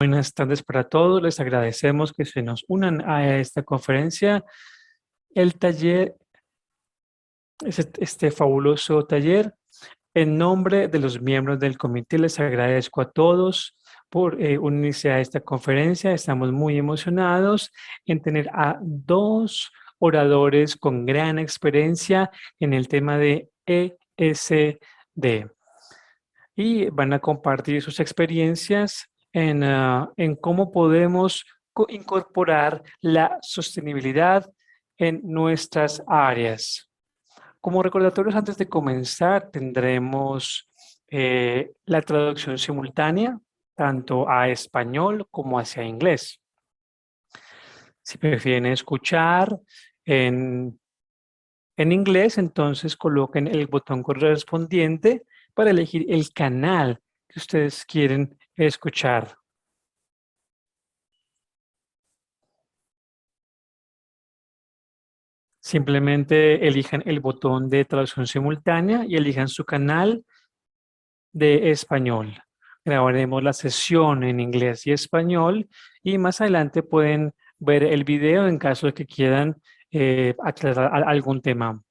Buenas tardes para todos. Les agradecemos que se nos unan a esta conferencia. El taller es este fabuloso taller. En nombre de los miembros del comité, les agradezco a todos por unirse a esta conferencia. Estamos muy emocionados en tener a dos oradores con gran experiencia en el tema de ESD y van a compartir sus experiencias en cómo podemos incorporar la sostenibilidad en nuestras áreas. Como recordatorios, antes de comenzar, tendremos la traducción simultánea, tanto a español como hacia inglés. Si prefieren escuchar en, en inglés, entonces coloquen el botón correspondiente para elegir el canal que ustedes quieren escuchar. Simplemente elijan el botón de traducción simultánea y elijan su canal de español. Grabaremos la sesión en inglés y español y más adelante pueden ver el video en caso de que quieran aclarar algún tema.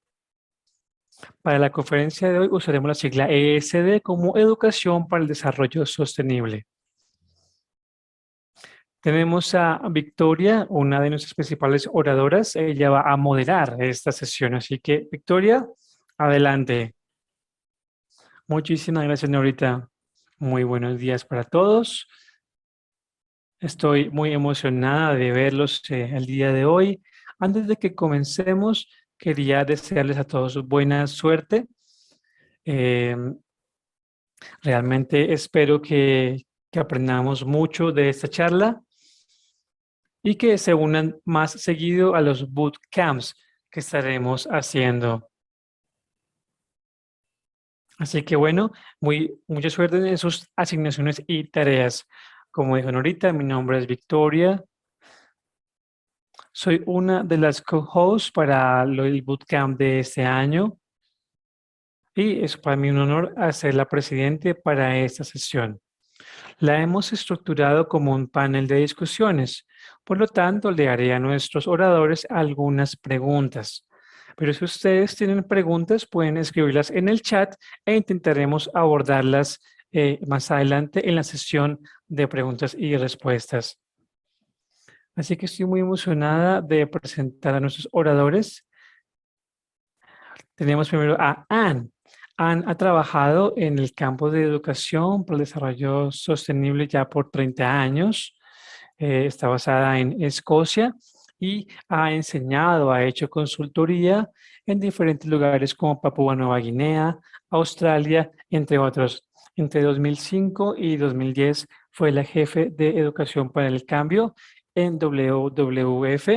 Para la conferencia de hoy usaremos la sigla ESD como Educación para el Desarrollo Sostenible. Tenemos a Victoria, una de nuestras principales oradoras. Ella va a moderar esta sesión. Así que, Victoria, adelante. Muchísimas gracias, señorita. Muy buenos días para todos. Estoy muy emocionada de verlos el día de hoy. Antes de que comencemos, quería desearles a todos buena suerte. Realmente espero que aprendamos mucho de esta charla y que se unan más seguido a los bootcamps que estaremos haciendo. Así que bueno, mucha suerte en sus asignaciones y tareas. Como dijo ahorita, mi nombre es Victoria. Soy una de las co-hosts para el bootcamp de este año y es para mí un honor ser la presidente para esta sesión. La hemos estructurado como un panel de discusiones, por lo tanto le haré a nuestros oradores algunas preguntas. Pero si ustedes tienen preguntas, pueden escribirlas en el chat e intentaremos abordarlas más adelante en la sesión de preguntas y respuestas. Así que estoy muy emocionada de presentar a nuestros oradores. Tenemos primero a Anne. Anne ha trabajado en el campo de educación para el desarrollo sostenible ya por 30 años. Está basada en Escocia y ha enseñado, ha hecho consultoría en diferentes lugares como Papúa Nueva Guinea, Australia, entre otros. Entre 2005 y 2010 fue la jefe de Educación para el Cambio en WWF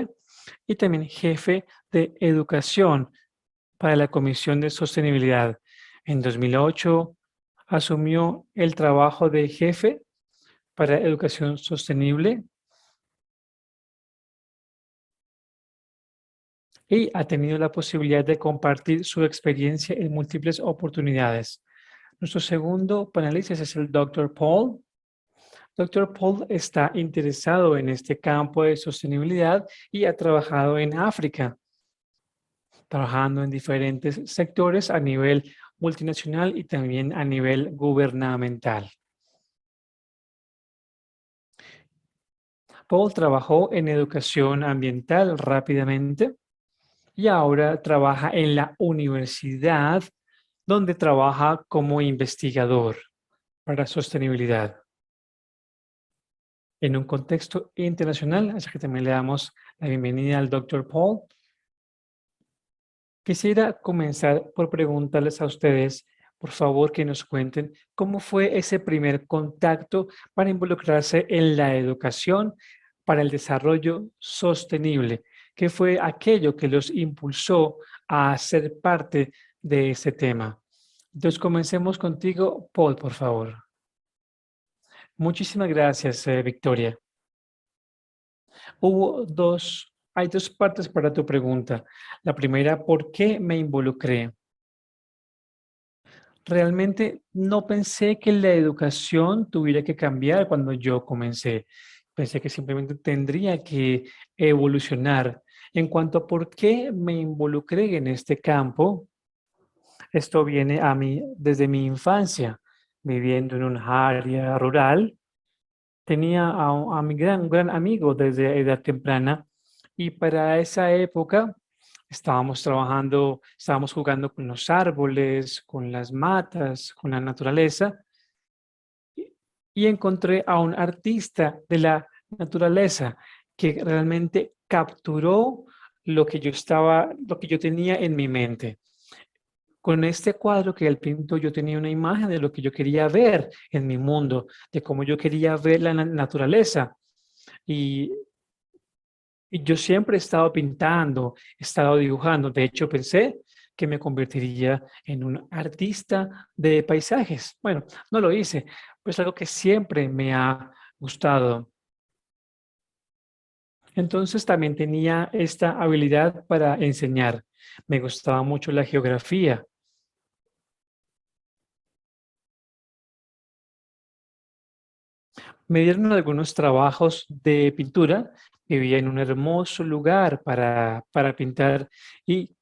y también jefe de Educación para la Comisión de Sostenibilidad. En 2008 asumió el trabajo de jefe para Educación Sostenible y ha tenido la posibilidad de compartir su experiencia en múltiples oportunidades. Nuestro segundo panelista es el Dr. Paul. Dr. Paul está interesado en este campo de sostenibilidad y ha trabajado en África, trabajando en diferentes sectores a nivel multinacional y también a nivel gubernamental. Paul trabajó en educación ambiental rápidamente y ahora trabaja en la universidad donde trabaja como investigador para sostenibilidad en un contexto internacional. Así que también le damos la bienvenida al Dr. Paul. Quisiera comenzar por preguntarles a ustedes, por favor, que nos cuenten cómo fue ese primer contacto para involucrarse en la educación para el desarrollo sostenible. ¿Qué fue aquello que los impulsó a ser parte de ese tema? Entonces, comencemos contigo, Paul, por favor. Muchísimas gracias, Victoria. Hay dos partes para tu pregunta. La primera, ¿por qué me involucré? Realmente no pensé que la educación tuviera que cambiar cuando yo comencé. Pensé que simplemente tendría que evolucionar. En cuanto a por qué me involucré en este campo, esto viene a mí desde mi infancia, viviendo en un área rural. Tenía a mi gran amigo desde edad temprana y para esa época estábamos trabajando, estábamos jugando con los árboles, con las matas, con la naturaleza y y encontré a un artista de la naturaleza que realmente capturó lo que yo tenía en mi mente. Con este cuadro que él pintó, yo tenía una imagen de lo que yo quería ver en mi mundo, de cómo yo quería ver la naturaleza. Y, y yo siempre he estado pintando, he estado dibujando. De hecho, pensé que me convertiría en un artista de paisajes. Bueno, no lo hice, pero es algo que siempre me ha gustado. Entonces también tenía esta habilidad para enseñar. Me gustaba mucho la geografía. Me dieron algunos trabajos de pintura. Vivía en un hermoso lugar para pintar y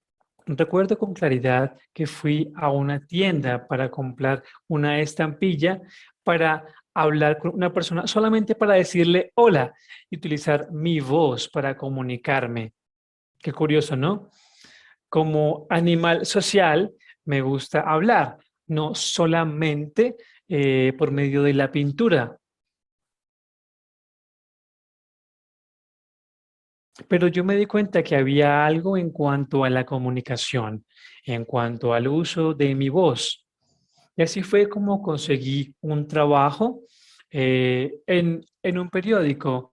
recuerdo con claridad que fui a una tienda para comprar una estampilla para hablar con una persona solamente para decirle hola y utilizar mi voz para comunicarme. Qué curioso, ¿no? Como animal social me gusta hablar, no solamente por medio de la pintura. Pero yo me di cuenta que había algo en cuanto a la comunicación, en cuanto al uso de mi voz. Y así fue como conseguí un trabajo en un periódico.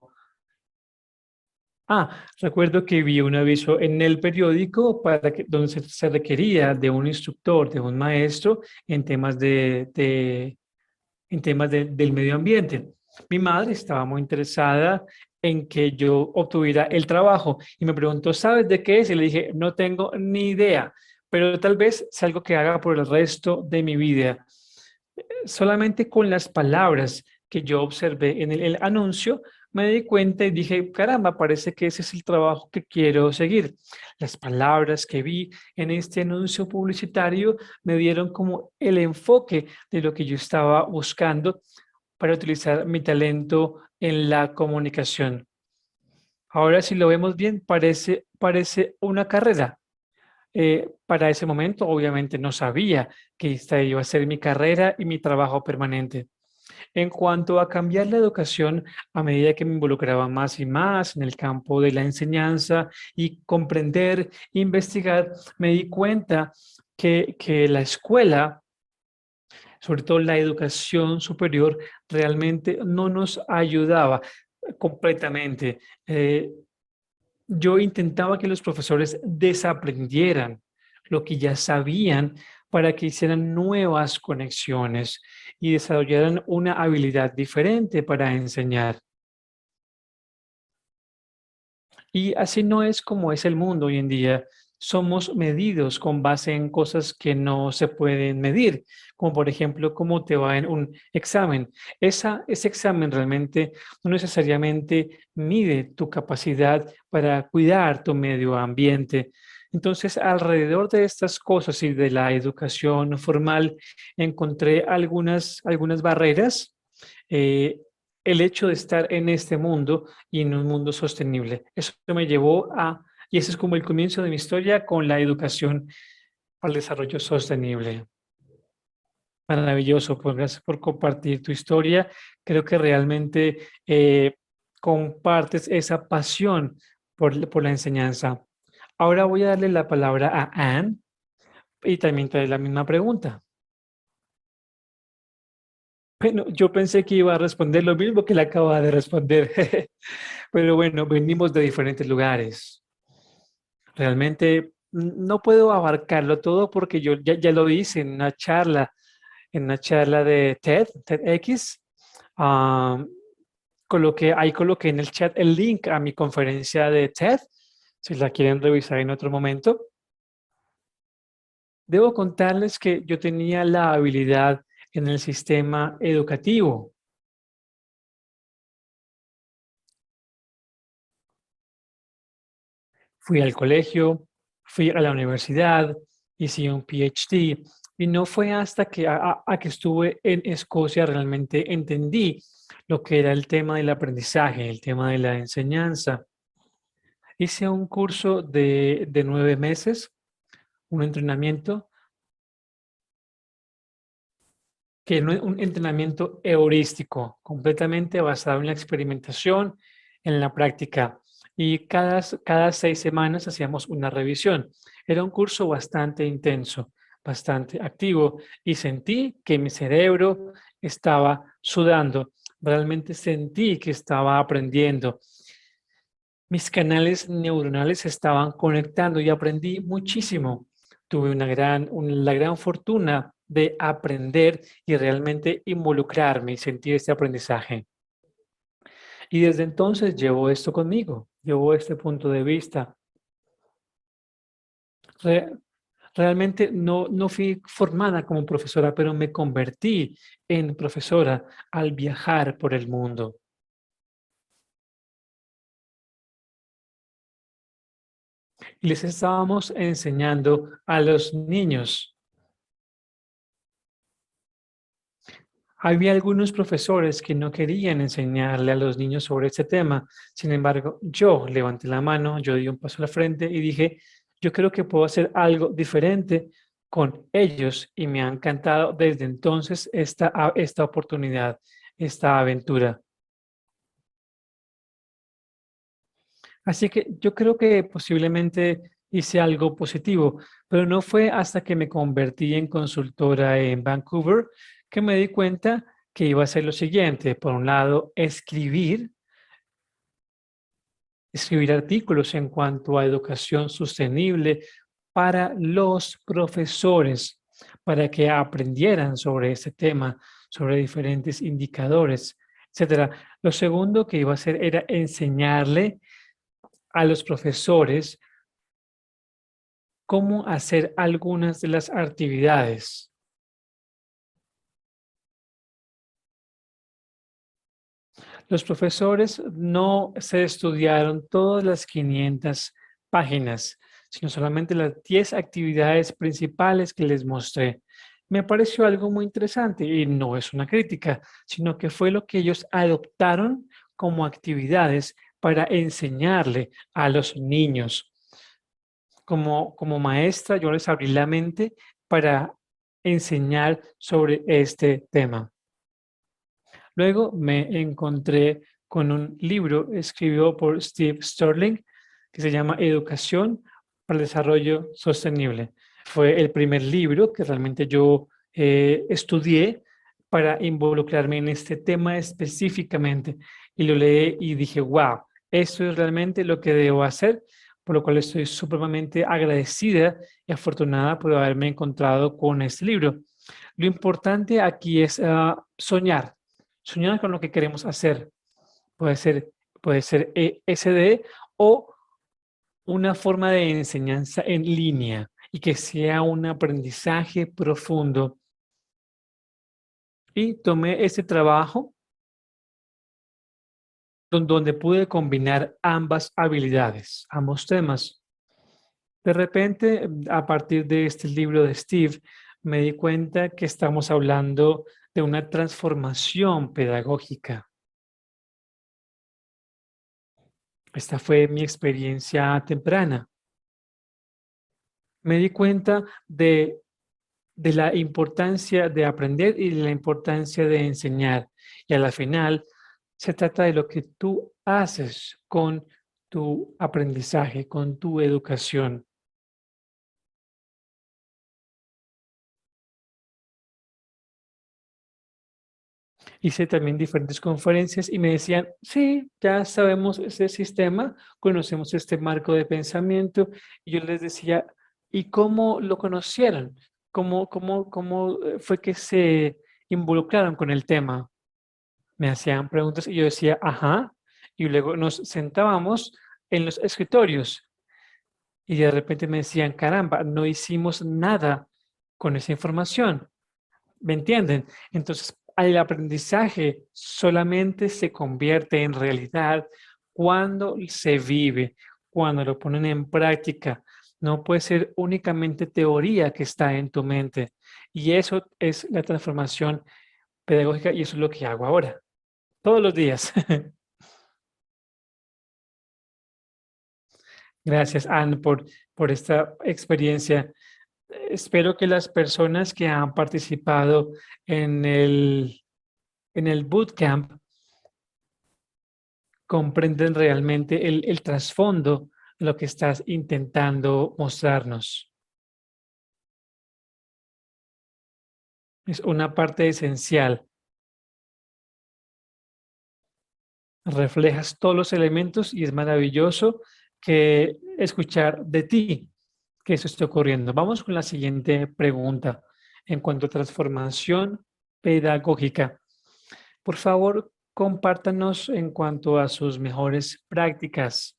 Recuerdo que vi un aviso en el periódico donde se requería de un instructor, de un maestro en temas del medio ambiente. Mi madre estaba muy interesada en que yo obtuviera el trabajo y me preguntó, ¿sabes de qué es? Y le dije, no tengo ni idea, pero tal vez es algo que haga por el resto de mi vida. Solamente con las palabras que yo observé en el anuncio, me di cuenta y dije, caramba, parece que ese es el trabajo que quiero seguir. Las palabras que vi en este anuncio publicitario me dieron como el enfoque de lo que yo estaba buscando para utilizar mi talento en la comunicación. Ahora, si lo vemos bien, parece una carrera. Para ese momento, obviamente, no sabía que esta iba a ser mi carrera y mi trabajo permanente. En cuanto a cambiar la educación, a medida que me involucraba más y más en el campo de la enseñanza y comprender, investigar, me di cuenta que la escuela, sobre todo la educación superior, realmente no nos ayudaba completamente. Yo intentaba que los profesores desaprendieran lo que ya sabían para que hicieran nuevas conexiones y desarrollaran una habilidad diferente para enseñar. Y así no es como es el mundo hoy en día. Somos medidos con base en cosas que no se pueden medir, como por ejemplo cómo te va en un examen. Ese examen realmente no necesariamente mide tu capacidad para cuidar tu medio ambiente. Entonces, alrededor de estas cosas y de la educación formal, encontré algunas barreras. eh, el hecho de estar en este mundo y en un mundo sostenible. Eso me llevó y ese es como el comienzo de mi historia con la educación al desarrollo sostenible. Maravilloso, pues gracias por compartir tu historia. Creo que realmente compartes esa pasión por la enseñanza. Ahora voy a darle la palabra a Anne y también trae la misma pregunta. Bueno, yo pensé que iba a responder lo mismo que le acaba de responder, pero bueno, venimos de diferentes lugares. Realmente no puedo abarcarlo todo porque yo ya lo hice en una charla de TEDx. ah, ahí coloqué en el chat el link a mi conferencia de TED, si la quieren revisar en otro momento. Debo contarles que yo tenía la habilidad en el sistema educativo. Fui al colegio, fui a la universidad, hice un PhD y no fue hasta que, que estuve en Escocia realmente entendí lo que era el tema del aprendizaje, el tema de la enseñanza. Hice un curso de 9 meses, un entrenamiento que no es un entrenamiento heurístico, completamente basado en la experimentación, en la práctica. Y cada 6 semanas hacíamos una revisión. Era un curso bastante intenso, bastante activo y sentí que mi cerebro estaba sudando. Realmente sentí que estaba aprendiendo. Mis canales neuronales se estaban conectando y aprendí muchísimo. Tuve la gran fortuna de aprender y realmente involucrarme y sentir este aprendizaje. Y desde entonces llevo esto conmigo, llevo este punto de vista. Re- Realmente no fui formada como profesora, pero me convertí en profesora al viajar por el mundo. Y les estábamos enseñando a los niños. Había algunos profesores que no querían enseñarle a los niños sobre este tema. Sin embargo, yo levanté la mano, yo di un paso a la frente y dije, yo creo que puedo hacer algo diferente con ellos y me ha encantado desde entonces esta oportunidad, esta aventura. Así que yo creo que posiblemente hice algo positivo, pero no fue hasta que me convertí en consultora en Vancouver que me di cuenta que iba a ser lo siguiente. Por un lado, escribir artículos en cuanto a educación sostenible para los profesores, para que aprendieran sobre este tema, sobre diferentes indicadores, etcétera. Lo segundo que iba a hacer era enseñarle a los profesores cómo hacer algunas de las actividades. Los profesores no se estudiaron todas las 500 páginas, sino solamente las 10 actividades principales que les mostré. Me pareció algo muy interesante y no es una crítica, sino que fue lo que ellos adoptaron como actividades para enseñarle a los niños. Como maestra, yo les abrí la mente para enseñar sobre este tema. Luego me encontré con un libro escrito por Steve Sterling que se llama Educación para el Desarrollo Sostenible. Fue el primer libro que realmente yo estudié para involucrarme en este tema específicamente. Y lo leí y dije, wow, esto es realmente lo que debo hacer, por lo cual estoy supremamente agradecida y afortunada por haberme encontrado con este libro. Lo importante aquí es soñar, soñar con lo que queremos hacer. Puede ser, puede ser SD o una forma de enseñanza en línea y que sea un aprendizaje profundo. Y tomé este trabajo donde pude combinar ambas habilidades, ambos temas. De repente, a partir de este libro de Steve, me di cuenta que estamos hablando de una transformación pedagógica. Esta fue mi experiencia temprana. Me di cuenta de la importancia de aprender y de la importancia de enseñar. Y a la final, se trata de lo que tú haces con tu aprendizaje, con tu educación. Hice también diferentes conferencias y me decían, sí, ya sabemos ese sistema, conocemos este marco de pensamiento. Y yo les decía, ¿y cómo lo conocieron? ¿Cómo fue que se involucraron con el tema? Me hacían preguntas y yo decía, ajá, y luego nos sentábamos en los escritorios y de repente me decían, caramba, no hicimos nada con esa información. ¿Me entienden? Entonces, el aprendizaje solamente se convierte en realidad cuando se vive, cuando lo ponen en práctica. No puede ser únicamente teoría que está en tu mente. Y eso es la transformación pedagógica y eso es lo que hago ahora, todos los días. Gracias, Anne, por esta experiencia. Espero que las personas que han participado en el bootcamp comprenden realmente el trasfondo de lo que estás intentando mostrarnos. Es una parte esencial. Reflejas todos los elementos y es maravilloso que escuchar de ti que eso esté ocurriendo. Vamos con la siguiente pregunta. En cuanto a transformación pedagógica, por favor, compártanos en cuanto a sus mejores prácticas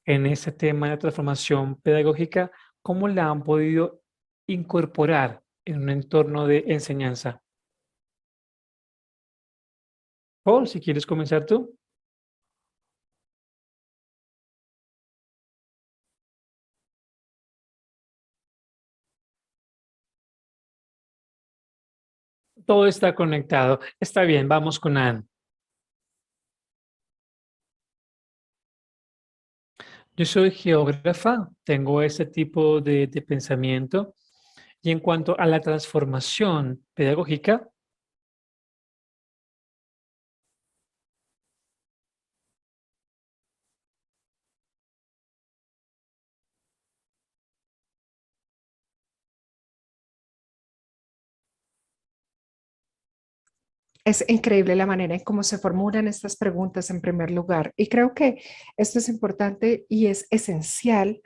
en este tema de transformación pedagógica, ¿cómo la han podido incorporar en un entorno de enseñanza? Paul, si quieres comenzar tú. Todo está conectado. Está bien, vamos con Anne. Yo soy geógrafa, tengo ese tipo de pensamiento. Y en cuanto a la transformación pedagógica, Es increíble la manera en cómo se formulan estas preguntas en primer lugar. Y creo que esto es importante y es esencial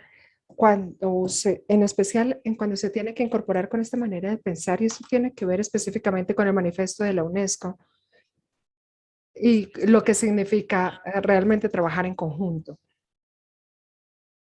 en especial en cuando se tiene que incorporar con esta manera de pensar, y eso tiene que ver específicamente con el manifiesto de la UNESCO y lo que significa realmente trabajar en conjunto.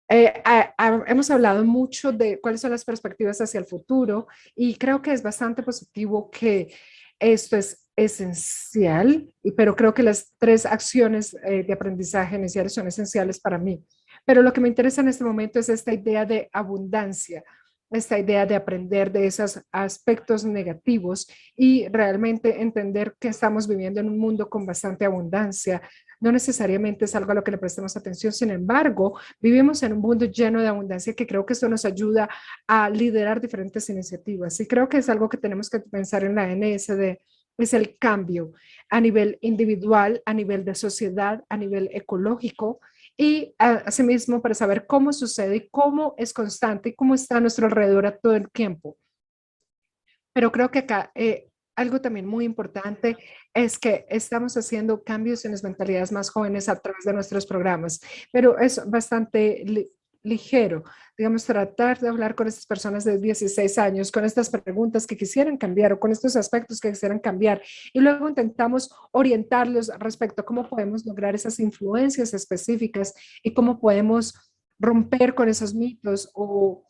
Hemos hablado mucho de cuáles son las perspectivas hacia el futuro y creo que es bastante positivo que esto es esencial, pero creo que las tres acciones de aprendizaje iniciales son esenciales para mí. Pero lo que me interesa en este momento es esta idea de abundancia, esta idea de aprender de esos aspectos negativos y realmente entender que estamos viviendo en un mundo con bastante abundancia. No necesariamente es algo a lo que le prestemos atención, sin embargo, vivimos en un mundo lleno de abundancia que creo que esto nos ayuda a liderar diferentes iniciativas. Y creo que es algo que tenemos que pensar en la NSD, es el cambio a nivel individual, a nivel de sociedad, a nivel ecológico y asimismo para saber cómo sucede y cómo es constante y cómo está a nuestro alrededor a todo el tiempo. Pero creo que acá algo también muy importante es que estamos haciendo cambios en las mentalidades más jóvenes a través de nuestros programas, pero es bastante ligero, digamos, tratar de hablar con estas personas de 16 años, con estas preguntas que quisieran cambiar o con estos aspectos que quisieran cambiar, y luego intentamos orientarlos respecto a cómo podemos lograr esas influencias específicas y cómo podemos romper con esos mitos o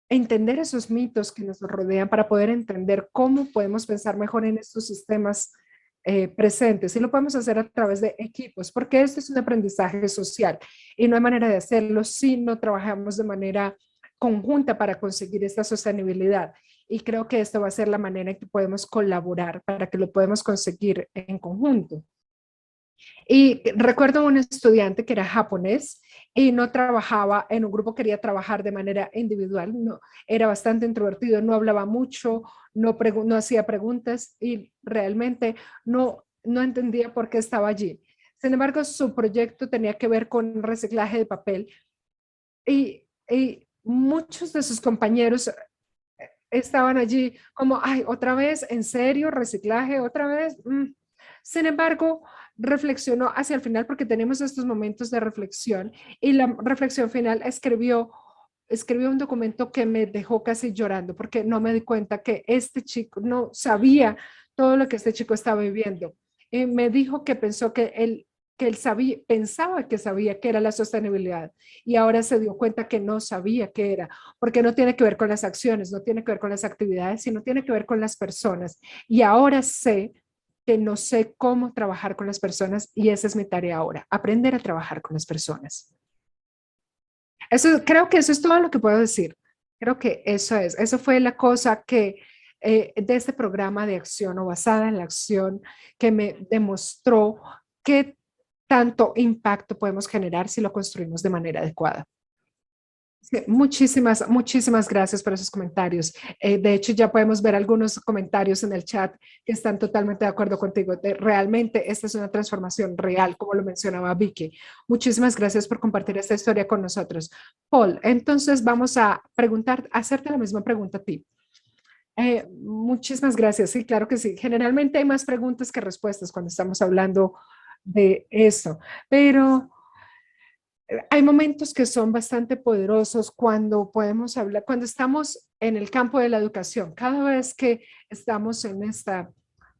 entender esos mitos que nos rodean para poder entender cómo podemos pensar mejor en estos sistemas presentes. Y lo podemos hacer a través de equipos, porque este es un aprendizaje social y no hay manera de hacerlo si no trabajamos de manera conjunta para conseguir esta sostenibilidad. Y creo que esto va a ser la manera en que podemos colaborar para que lo podamos conseguir en conjunto. Y recuerdo un estudiante que era japonés y no trabajaba en un grupo, quería trabajar de manera individual, no, era bastante introvertido, no hablaba mucho, no hacía preguntas y realmente no entendía por qué estaba allí. Sin embargo, su proyecto tenía que ver con reciclaje de papel y muchos de sus compañeros estaban allí como, ay, otra vez, ¿en serio? ¿Reciclaje? ¿Otra vez? Sin embargo, reflexionó hacia el final porque tenemos estos momentos de reflexión y la reflexión final escribió un documento que me dejó casi llorando porque no me di cuenta que este chico no sabía todo lo que este chico estaba viviendo. Me dijo que pensó que él que él sabía, pensaba que sabía que era la sostenibilidad y ahora se dio cuenta que no sabía qué era, porque no tiene que ver con las acciones, no tiene que ver con las actividades, sino tiene que ver con las personas. Y ahora sé que no sé cómo trabajar con las personas y esa es mi tarea ahora, aprender a trabajar con las personas. Eso, creo que eso es todo lo que puedo decir. Creo que eso fue la cosa que de este programa de acción o basada en la acción que me demostró qué tanto impacto podemos generar si lo construimos de manera adecuada. Sí, muchísimas gracias por esos comentarios. De hecho, ya podemos ver algunos comentarios en el chat que están totalmente de acuerdo contigo. Realmente esta es una transformación real, como lo mencionaba Vicky. Muchísimas gracias por compartir esta historia con nosotros. Paul, entonces vamos a hacerte la misma pregunta a ti. Muchísimas gracias. Sí, claro que sí. Generalmente hay más preguntas que respuestas cuando estamos hablando de esto, pero hay momentos que son bastante poderosos cuando podemos hablar, cuando estamos en el campo de la educación. Cada vez que estamos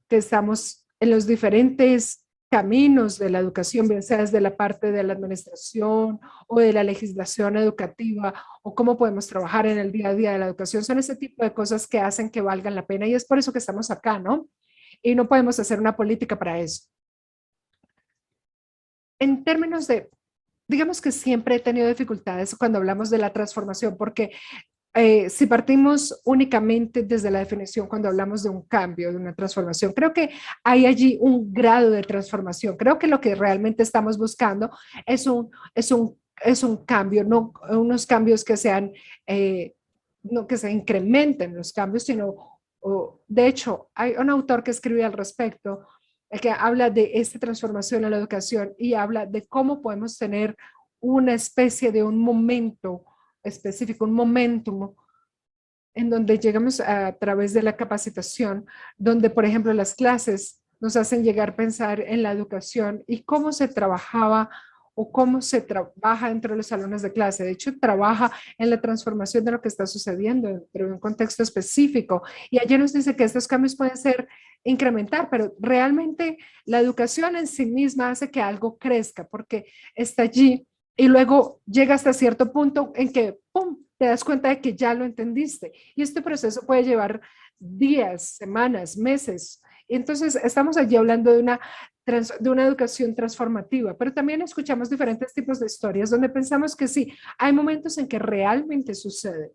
que estamos en los diferentes caminos de la educación, bien sea desde la parte de la administración o de la legislación educativa o cómo podemos trabajar en el día a día de la educación, son ese tipo de cosas que hacen que valgan la pena y es por eso que estamos acá, ¿no? Y no podemos hacer una política para eso. En términos de digamos que siempre he tenido dificultades cuando hablamos de la transformación, porque si partimos únicamente desde la definición cuando hablamos de un cambio, de una transformación, creo que hay allí un grado de transformación. Creo que lo que realmente estamos buscando es un cambio, no unos cambios que sean, no que se incrementen los cambios, sino, de hecho, hay un autor que escribe al respecto que habla de esta transformación en la educación y habla de cómo podemos tener una especie de un momento específico, un momentum en donde llegamos a través de la capacitación, donde, por ejemplo, las clases nos hacen llegar a pensar en la educación y cómo se trabajaba o cómo se trabaja dentro de los salones de clase. De hecho, trabaja en la transformación de lo que está sucediendo dentro de un contexto específico. Y allí nos dice que estos cambios pueden ser incrementar, pero realmente la educación en sí misma hace que algo crezca porque está allí y luego llega hasta cierto punto en que, ¡pum!, te das cuenta de que ya lo entendiste. Y este proceso puede llevar días, semanas, meses. Y entonces estamos allí hablando de una educación transformativa, pero también escuchamos diferentes tipos de historias donde pensamos que sí, hay momentos en que realmente sucede.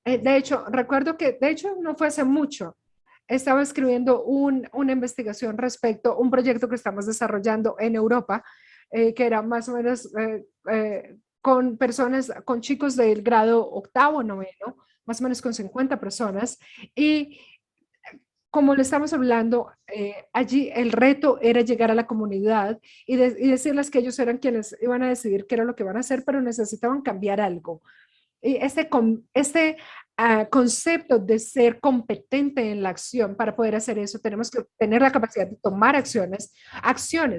De hecho, recuerdo que, de hecho, no fue hace mucho, estaba escribiendo una investigación respecto a un proyecto que estamos desarrollando en Europa, que era más o menos con personas, con chicos del grado octavo, noveno, más o menos con 50 personas. Y como le estamos hablando, allí el reto era llegar a la comunidad y decirles que ellos eran quienes iban a decidir qué era lo que van a hacer, pero necesitaban cambiar algo. Y concepto de ser competente en la acción, para poder hacer eso, tenemos que tener la capacidad de tomar acciones,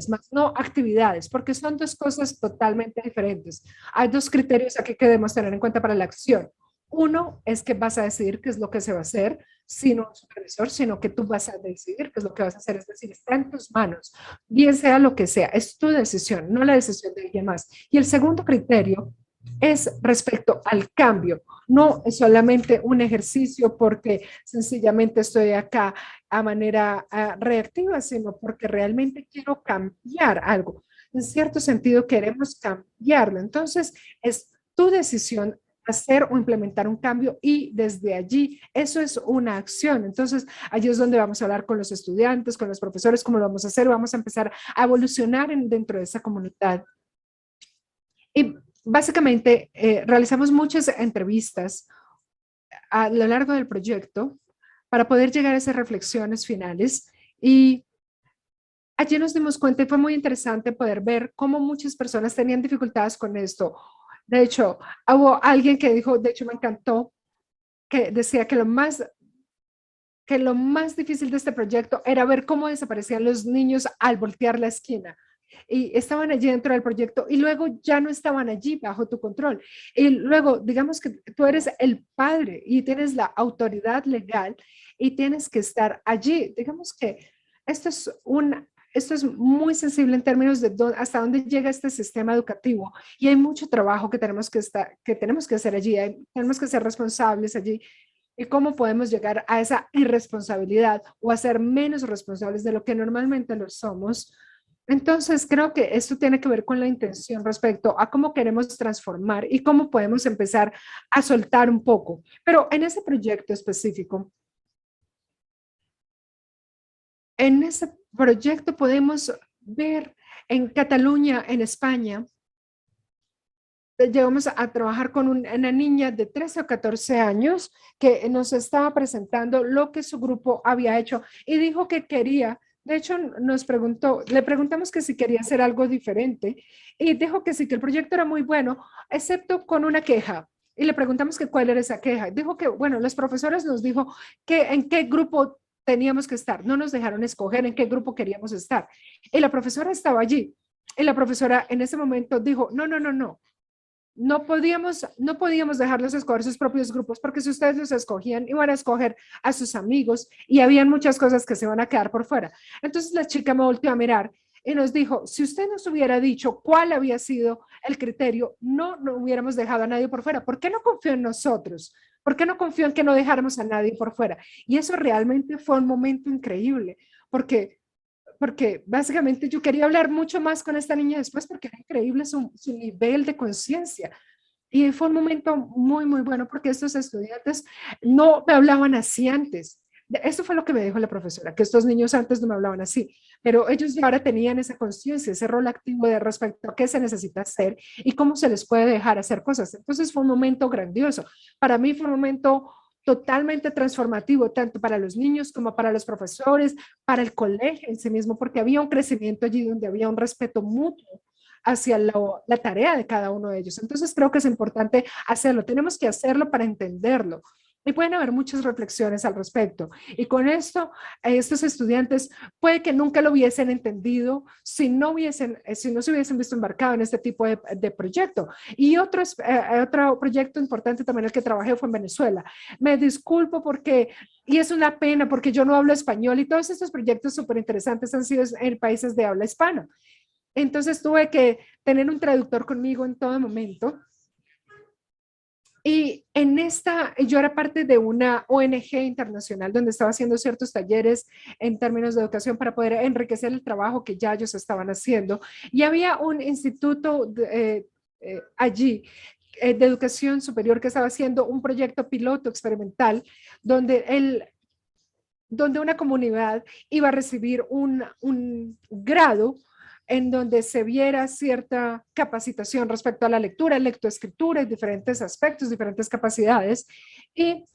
más no actividades, porque son dos cosas totalmente diferentes. Hay dos criterios aquí que debemos tener en cuenta para la acción. Uno es que vas a decidir qué es lo que se va a hacer, sin un supervisor, sino que tú vas a decidir qué es lo que vas a hacer, es decir, está en tus manos, bien sea lo que sea, es tu decisión, no la decisión de alguien más. Y el segundo criterio es respecto al cambio. No es solamente un ejercicio porque sencillamente estoy acá a manera reactiva, sino porque realmente quiero cambiar algo. En cierto sentido, queremos cambiarlo. Entonces, es tu decisión hacer o implementar un cambio y desde allí eso es una acción. Entonces, allí es donde vamos a hablar con los estudiantes, con los profesores, cómo lo vamos a hacer, vamos a empezar a evolucionar dentro de esa comunidad. Y básicamente realizamos muchas entrevistas a lo largo del proyecto para poder llegar a esas reflexiones finales y allí nos dimos cuenta y fue muy interesante poder ver cómo muchas personas tenían dificultades con esto. De hecho, hubo alguien que dijo, de hecho me encantó, que decía que lo más difícil de este proyecto era ver cómo desaparecían los niños al voltear la esquina. Y estaban allí dentro del proyecto y luego ya no estaban allí bajo tu control. Y luego, digamos que tú eres el padre y tienes la autoridad legal y tienes que estar allí. Digamos que esto es esto es muy sensible en términos de hasta dónde llega este sistema educativo y hay mucho trabajo que tenemos que hacer allí, tenemos que ser responsables allí y cómo podemos llegar a esa irresponsabilidad o a ser menos responsables de lo que normalmente lo somos. Entonces, creo que esto tiene que ver con la intención respecto a cómo queremos transformar y cómo podemos empezar a soltar un poco. Pero en ese proyecto específico, en ese proyecto podemos ver en Cataluña, en España, llegamos a trabajar con una niña de 13 o 14 años que nos estaba presentando lo que su grupo había hecho y dijo que quería, de hecho nos preguntó, le preguntamos que si quería hacer algo diferente y dijo que sí, que el proyecto era muy bueno, excepto con una queja. Y le preguntamos que cuál era esa queja. Dijo que, bueno, los profesores nos dijo que en qué grupo teníamos que estar. No nos dejaron escoger en qué grupo queríamos estar. Y la profesora estaba allí. Y la profesora en ese momento dijo, no, no, no, no, no podíamos dejarlos escoger sus propios grupos porque si ustedes los escogían iban a escoger a sus amigos y habían muchas cosas que se van a quedar por fuera. Entonces la chica me volteó a mirar y nos dijo, si usted nos hubiera dicho cuál había sido el criterio, no hubiéramos dejado a nadie por fuera. ¿Por qué no confió en nosotros? ¿Por qué no confió en que no dejáramos a nadie por fuera? Y eso realmente fue un momento increíble porque básicamente yo quería hablar mucho más con esta niña después porque era increíble su nivel de conciencia. Y fue un momento muy, muy bueno porque estos estudiantes no me hablaban así antes. Eso fue lo que me dijo la profesora, que estos niños antes no me hablaban así, pero ellos ya ahora tenían esa conciencia, ese rol activo de respecto a qué se necesita hacer y cómo se les puede dejar hacer cosas. Entonces fue un momento grandioso. Para mí fue un momento totalmente transformativo, tanto para los niños como para los profesores, para el colegio en sí mismo, porque había un crecimiento allí donde había un respeto mutuo hacia la tarea de cada uno de ellos. Entonces creo que es importante hacerlo, tenemos que hacerlo para entenderlo. Y pueden haber muchas reflexiones al respecto. Y con esto, estos estudiantes puede que nunca lo hubiesen entendido si no se hubiesen visto embarcado en este tipo de proyecto. Y otro proyecto importante también el que trabajé fue en Venezuela. Me disculpo porque, y es una pena porque yo no hablo español y todos estos proyectos súper interesantes han sido en países de habla hispana. Entonces tuve que tener un traductor conmigo en todo momento. Y yo era parte de una ONG internacional donde estaba haciendo ciertos talleres en términos de educación para poder enriquecer el trabajo que ya ellos estaban haciendo. Y había un instituto allí de educación superior que estaba haciendo un proyecto piloto experimental donde una comunidad iba a recibir un grado en donde se viera cierta capacitación respecto a la lectura, lectoescritura y diferentes aspectos, diferentes capacidades. Y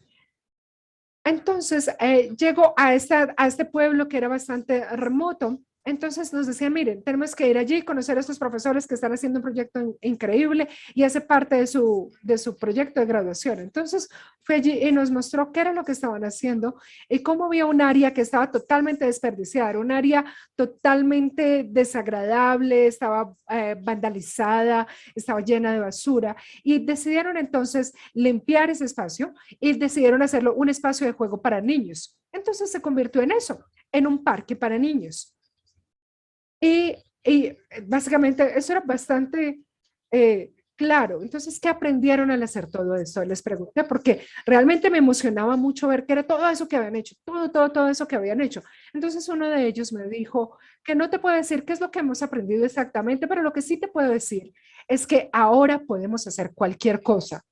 entonces llego a este pueblo que era bastante remoto. Entonces nos decían, miren, tenemos que ir allí, conocer a estos profesores que están haciendo un proyecto increíble y hace parte de su proyecto de graduación. Entonces fue allí y nos mostró qué era lo que estaban haciendo y cómo había un área que estaba totalmente desperdiciada, un área totalmente desagradable, estaba vandalizada, estaba llena de basura y decidieron entonces limpiar ese espacio y decidieron hacerlo un espacio de juego para niños. Entonces se convirtió en eso, en un parque para niños. Y básicamente eso era bastante claro. Entonces, ¿qué aprendieron al hacer todo eso? Les pregunté porque realmente me emocionaba mucho ver que era todo eso que habían hecho, todo eso que habían hecho. Entonces, uno de ellos me dijo que no te puedo decir qué es lo que hemos aprendido exactamente, pero lo que sí te puedo decir es que ahora podemos hacer cualquier cosa.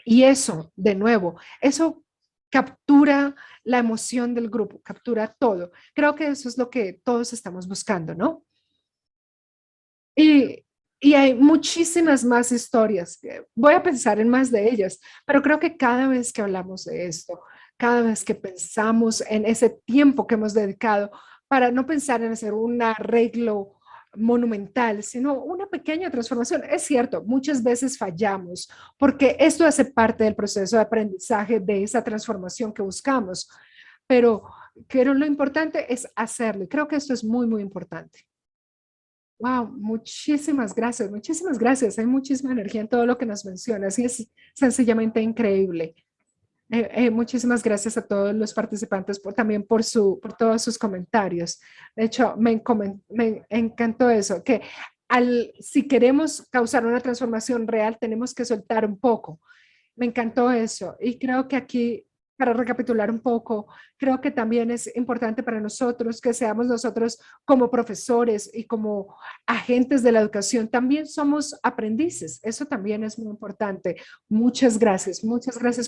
Y eso, de nuevo, eso captura la emoción del grupo, captura todo. Creo que eso es lo que todos estamos buscando, ¿no? Y, y hay muchísimas más historias. Voy a pensar en más de ellas, pero creo que cada vez que hablamos de esto, cada vez que pensamos en ese tiempo que hemos dedicado para no pensar en hacer un arreglo monumental, sino una pequeña transformación. Es cierto, muchas veces fallamos porque esto hace parte del proceso de aprendizaje de esa transformación que buscamos, pero, pero lo importante es hacerlo y creo que esto es muy, muy importante. Wow, muchísimas gracias, muchísimas gracias. Hay muchísima energía en todo lo que nos mencionas y es sencillamente increíble. Muchísimas gracias a todos los participantes también por todos sus comentarios. De hecho, me encantó eso, que si queremos causar una transformación real, tenemos que soltar un poco. Me encantó eso. Y creo que aquí, para recapitular un poco, creo que también es importante para nosotros que seamos nosotros como profesores y como agentes de la educación, también somos aprendices. Eso también es muy importante. Muchas gracias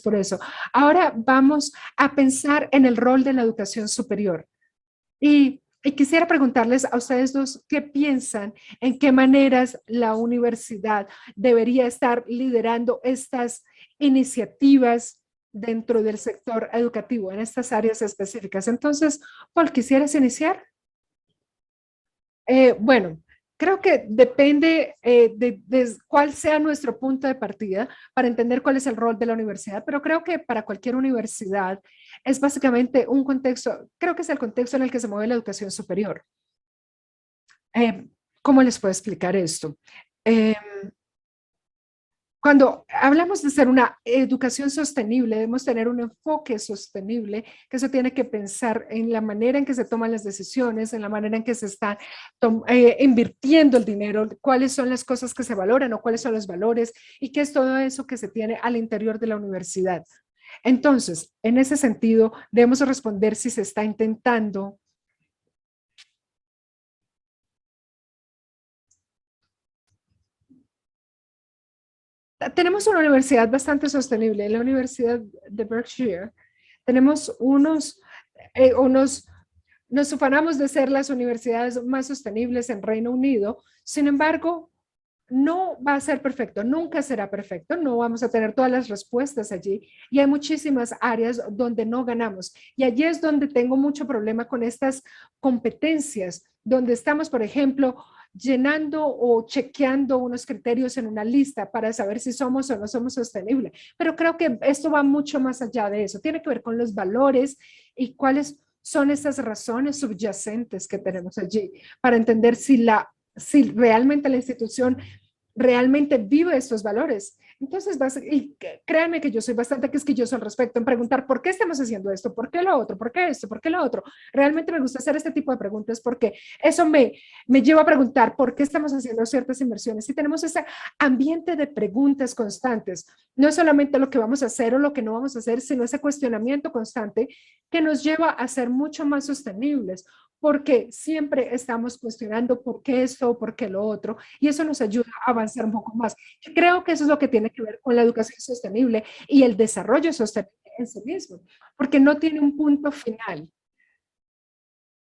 por eso. Ahora vamos a pensar en el rol de la educación superior. Y quisiera preguntarles a ustedes dos qué piensan, en qué maneras la universidad debería estar liderando estas iniciativas dentro del sector educativo, en estas áreas específicas. Entonces, Paul, ¿quisieras iniciar? Bueno, creo que depende de cuál sea nuestro punto de partida para entender cuál es el rol de la universidad, pero creo que para cualquier universidad es básicamente un contexto, creo que es el contexto en el que se mueve la educación superior. ¿Cómo les puedo explicar esto? Eh, Cuando hablamos de ser una educación sostenible, debemos tener un enfoque sostenible, que se tiene que pensar en la manera en que se toman las decisiones, en la manera en que se está invirtiendo el dinero, cuáles son las cosas que se valoran o cuáles son los valores y qué es todo eso que se tiene al interior de la universidad. Entonces, en ese sentido, debemos responder si se está intentando tenemos una universidad bastante sostenible. En la Universidad de Berkshire tenemos nos ufanamos de ser las universidades más sostenibles en Reino Unido. Sin embargo, no va a ser perfecto, nunca será perfecto, no vamos a tener todas las respuestas allí y hay muchísimas áreas donde no ganamos. Y allí es donde tengo mucho problema con estas competencias, donde estamos, por ejemplo, llenando o chequeando unos criterios en una lista para saber si somos o no somos sostenibles. Pero creo que esto va mucho más allá de eso, tiene que ver con los valores y cuáles son esas razones subyacentes que tenemos allí para entender si realmente la institución realmente vive estos valores. Entonces, y créanme que yo soy bastante quisquilloso al respecto en preguntar por qué estamos haciendo esto, por qué lo otro, por qué esto, por qué lo otro. Realmente me gusta hacer este tipo de preguntas porque eso me lleva a preguntar por qué estamos haciendo ciertas inversiones. Y tenemos ese ambiente de preguntas constantes, no solamente lo que vamos a hacer o lo que no vamos a hacer, sino ese cuestionamiento constante que nos lleva a ser mucho más sostenibles, porque siempre estamos cuestionando por qué esto o por qué lo otro, y eso nos ayuda a avanzar un poco más. Yo creo que eso es lo que tiene que ver con la educación sostenible y el desarrollo sostenible en sí mismo, porque no tiene un punto final.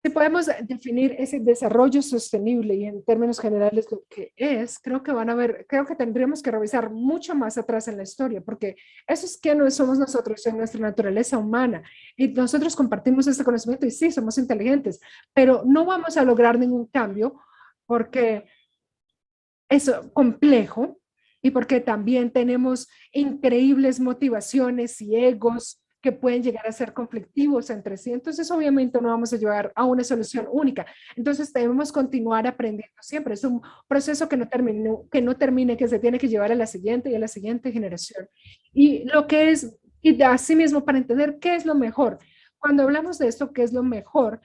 Si podemos definir ese desarrollo sostenible y en términos generales lo que es, creo que tendríamos que revisar mucho más atrás en la historia, porque eso es que no somos nosotros en nuestra naturaleza humana y nosotros compartimos este conocimiento y sí, somos inteligentes, pero no vamos a lograr ningún cambio porque es complejo y porque también tenemos increíbles motivaciones y egos que pueden llegar a ser conflictivos entre sí. Entonces, obviamente, no vamos a llegar a una solución única. Entonces, debemos continuar aprendiendo siempre. Es un proceso que no termine, que se tiene que llevar a la siguiente y a la siguiente generación. Y lo que es, y de así mismo, para entender qué es lo mejor. Cuando hablamos de esto, qué es lo mejor,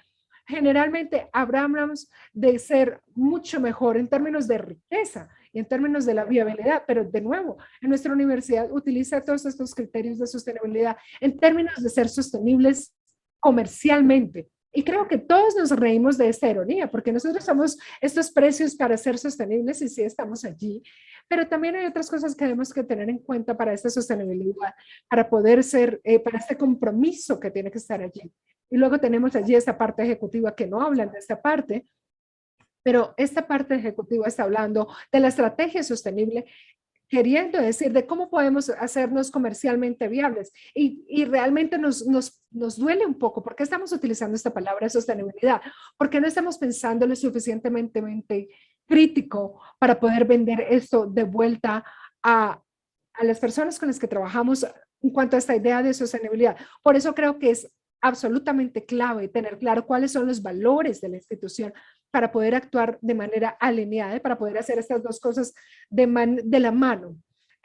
generalmente hablamos de ser mucho mejor en términos de riqueza y en términos de la viabilidad, pero de nuevo, en nuestra universidad utiliza todos estos criterios de sostenibilidad en términos de ser sostenibles comercialmente. Y creo que todos nos reímos de esta ironía, porque nosotros somos estos precios para ser sostenibles y sí estamos allí, pero también hay otras cosas que tenemos que tener en cuenta para esta sostenibilidad, para poder ser, para este compromiso que tiene que estar allí. Y luego tenemos allí esta parte ejecutiva que no hablan de esta parte, pero esta parte ejecutiva está hablando de la estrategia sostenible, queriendo decir de cómo podemos hacernos comercialmente viables. Y realmente nos duele un poco porque estamos utilizando esta palabra sostenibilidad, porque no estamos pensando lo suficientemente crítico para poder vender esto de vuelta a las personas con las que trabajamos en cuanto a esta idea de sostenibilidad. Por eso creo que es absolutamente clave tener claro cuáles son los valores de la institución para poder actuar de manera alineada y para poder hacer estas dos cosas de la mano.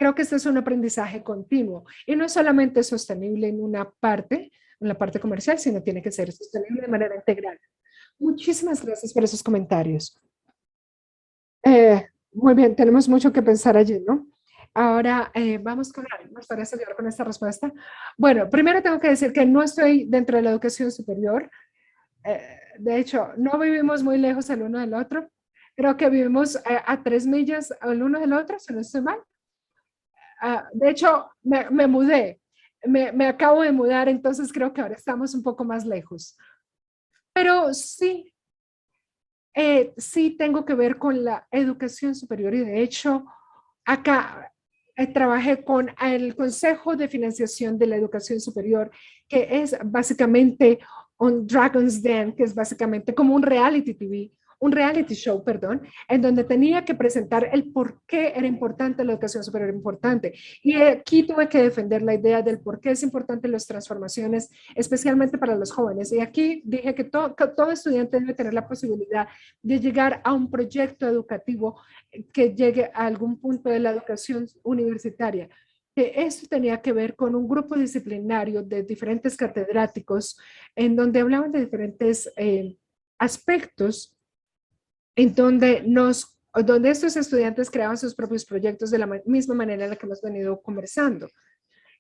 creo que este es un aprendizaje continuo y no es solamente sostenible en la parte comercial, sino tiene que ser sostenible de manera integral. Muchísimas gracias por esos comentarios. Muy bien, tenemos mucho que pensar allí, ¿no? Ahora vamos con alguien. ¿Nos parece ayudar con esta respuesta? Bueno, primero tengo que decir que no estoy dentro de la educación superior. De hecho, no vivimos muy lejos el uno del otro. Creo que vivimos a 3 millas el uno del otro, si no estoy mal. De hecho, me mudé. Me acabo de mudar, entonces creo que ahora estamos un poco más lejos. Pero sí, sí tengo que ver con la educación superior y de hecho acá trabajé con el Consejo de Financiación de la Educación Superior, que es básicamente un Dragon's Den, que es básicamente como un reality TV, un reality show, perdón, en donde tenía que presentar el por qué era importante la educación superior importante. Y aquí tuve que defender la idea del por qué es importante las transformaciones, especialmente para los jóvenes. Y aquí dije que todo estudiante debe tener la posibilidad de llegar a un proyecto educativo que llegue a algún punto de la educación universitaria. Que esto tenía que ver con un grupo disciplinario de diferentes catedráticos en donde hablaban de diferentes aspectos en donde estos estudiantes creaban sus propios proyectos de la misma manera en la que hemos venido conversando.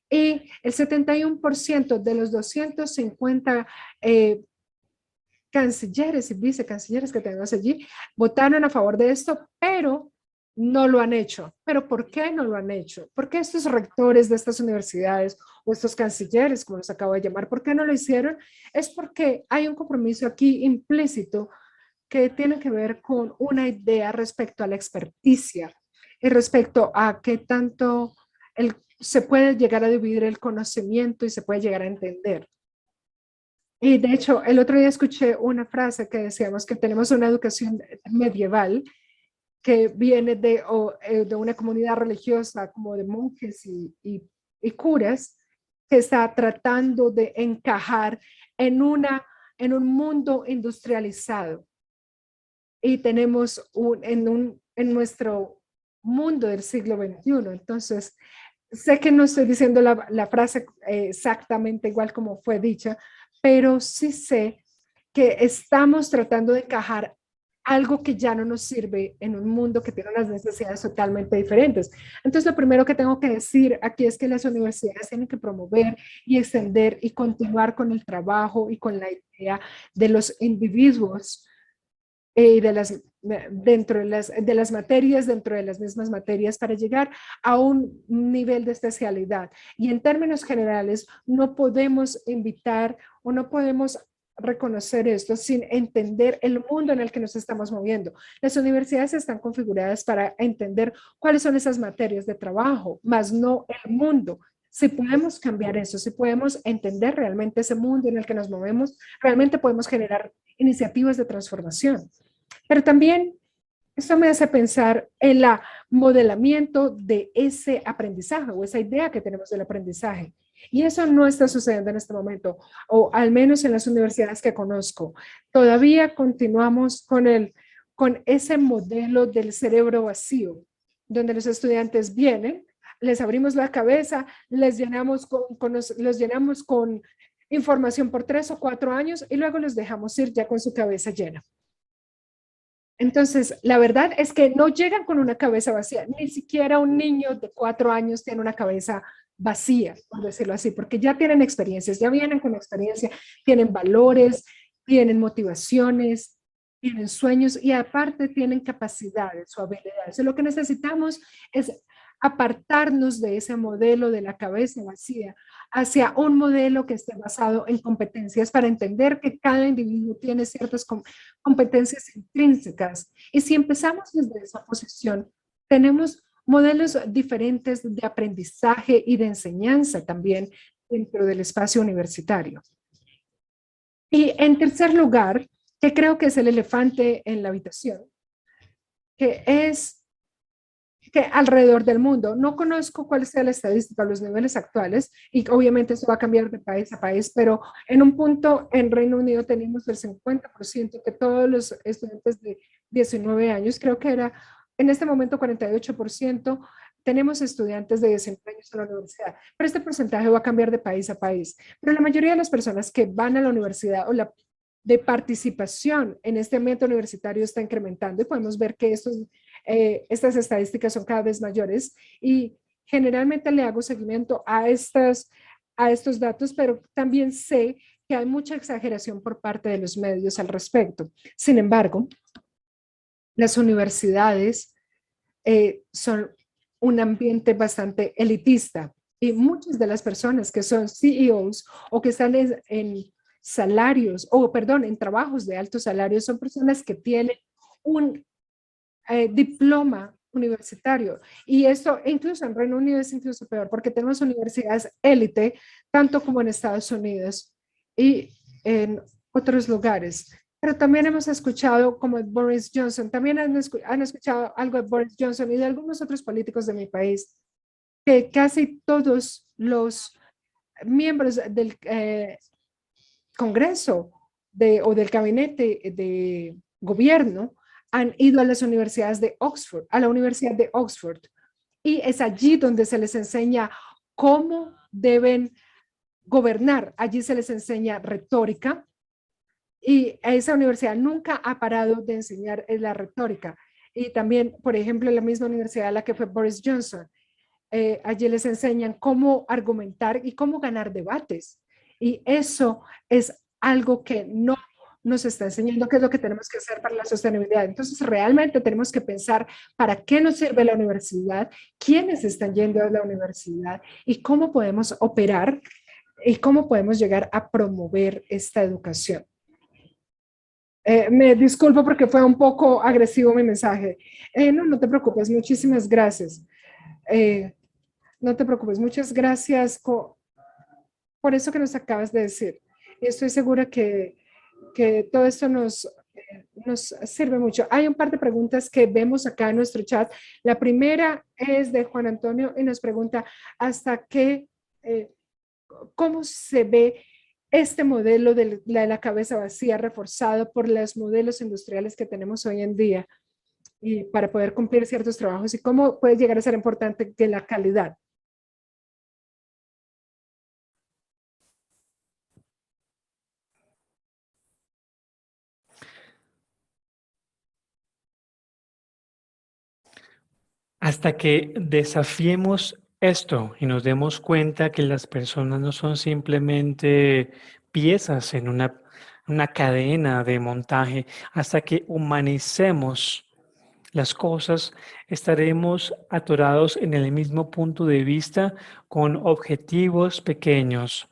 Y el 71% de los 250 cancilleres y vicecancilleres que tenemos allí votaron a favor de esto, pero no lo han hecho. ¿Pero por qué no lo han hecho? ¿Por qué estos rectores de estas universidades o estos cancilleres, como los acabo de llamar, por qué no lo hicieron? Es porque hay un compromiso aquí implícito que tiene que ver con una idea respecto a la experticia y respecto a qué tanto se puede llegar a dividir el conocimiento y se puede llegar a entender. Y de hecho, el otro día escuché una frase que decíamos que tenemos una educación medieval que viene de una comunidad religiosa como de monjes y curas que está tratando de encajar en un mundo industrializado. Y tenemos en nuestro mundo del siglo XXI. Entonces, sé que no estoy diciendo la frase exactamente igual como fue dicha, pero sí sé que estamos tratando de encajar algo que ya no nos sirve en un mundo que tiene unas necesidades totalmente diferentes. Entonces, lo primero que tengo que decir aquí es que las universidades tienen que promover y extender y continuar con el trabajo y con la idea de los individuos y de las materias, dentro de las mismas materias, para llegar a un nivel de especialidad. Y en términos generales, no podemos invitar o no podemos reconocer esto sin entender el mundo en el que nos estamos moviendo. Las universidades están configuradas para entender cuáles son esas materias de trabajo, más no el mundo. Si podemos cambiar eso, si podemos entender realmente ese mundo en el que nos movemos, realmente podemos generar iniciativas de transformación. Pero también esto me hace pensar en el modelamiento de ese aprendizaje o esa idea que tenemos del aprendizaje. Y eso no está sucediendo en este momento, o al menos en las universidades que conozco. Todavía continuamos con ese modelo del cerebro vacío, donde los estudiantes vienen, les abrimos la cabeza, los llenamos con información por 3 o 4 años y luego los dejamos ir ya con su cabeza llena. Entonces, la verdad es que no llegan con una cabeza vacía, ni siquiera un niño de 4 años tiene una cabeza vacía, por decirlo así, porque ya tienen experiencias, ya vienen con experiencia, tienen valores, tienen motivaciones, tienen sueños y aparte tienen capacidades o habilidades. Lo que necesitamos es apartarnos de ese modelo de la cabeza vacía hacia un modelo que esté basado en competencias para entender que cada individuo tiene ciertas competencias intrínsecas. Y si empezamos desde esa posición, tenemos modelos diferentes de aprendizaje y de enseñanza también dentro del espacio universitario. Y en tercer lugar, que creo que es el elefante en la habitación, que es que alrededor del mundo, no conozco cuál sea la estadística, los niveles actuales, y obviamente eso va a cambiar de país a país, pero en un punto en Reino Unido tenemos el 50% que todos los estudiantes de 19 años, creo que era en este momento 48%, tenemos estudiantes de 19 años en la universidad, pero este porcentaje va a cambiar de país a país. Pero la mayoría de las personas que van a la universidad o la de participación en este ambiente universitario está incrementando y podemos ver que estas estadísticas son cada vez mayores y generalmente le hago seguimiento a estos datos, pero también sé que hay mucha exageración por parte de los medios al respecto. Sin embargo, las universidades son un ambiente bastante elitista y muchas de las personas que son CEOs o que están en salarios, o perdón, en trabajos de altos salarios, son personas que tienen un diploma universitario. Y esto incluso en Reino Unido es incluso peor porque tenemos universidades élite, tanto como en Estados Unidos y en otros lugares. Pero también hemos escuchado como Boris Johnson, también han escuchado algo de Boris Johnson y de algunos otros políticos de mi país, que casi todos los miembros del Congreso o del gabinete de gobierno han ido a las universidades de Oxford, a la Universidad de Oxford. Y es allí donde se les enseña cómo deben gobernar. Allí se les enseña retórica y esa universidad nunca ha parado de enseñar la retórica. Y también, por ejemplo, la misma universidad a la que fue Boris Johnson, allí les enseñan cómo argumentar y cómo ganar debates. Y eso es algo que no nos está enseñando qué es lo que tenemos que hacer para la sostenibilidad. Entonces, realmente tenemos que pensar para qué nos sirve la universidad, quiénes están yendo a la universidad y cómo podemos operar y cómo podemos llegar a promover esta educación. Me disculpo porque fue un poco agresivo mi mensaje. No, no te preocupes, muchísimas gracias. Eh, no te preocupes, muchas gracias por eso que nos acabas de decir. Y estoy segura que todo esto nos sirve mucho. Hay un par de preguntas que vemos acá en nuestro chat. La primera es de Juan Antonio y nos pregunta hasta qué, cómo se ve este modelo de la cabeza vacía reforzado por los modelos industriales que tenemos hoy en día y para poder cumplir ciertos trabajos y cómo puede llegar a ser importante que la calidad. Hasta que desafiemos esto y nos demos cuenta que las personas no son simplemente piezas en una cadena de montaje, hasta que humanicemos las cosas, estaremos atorados en el mismo punto de vista con objetivos pequeños.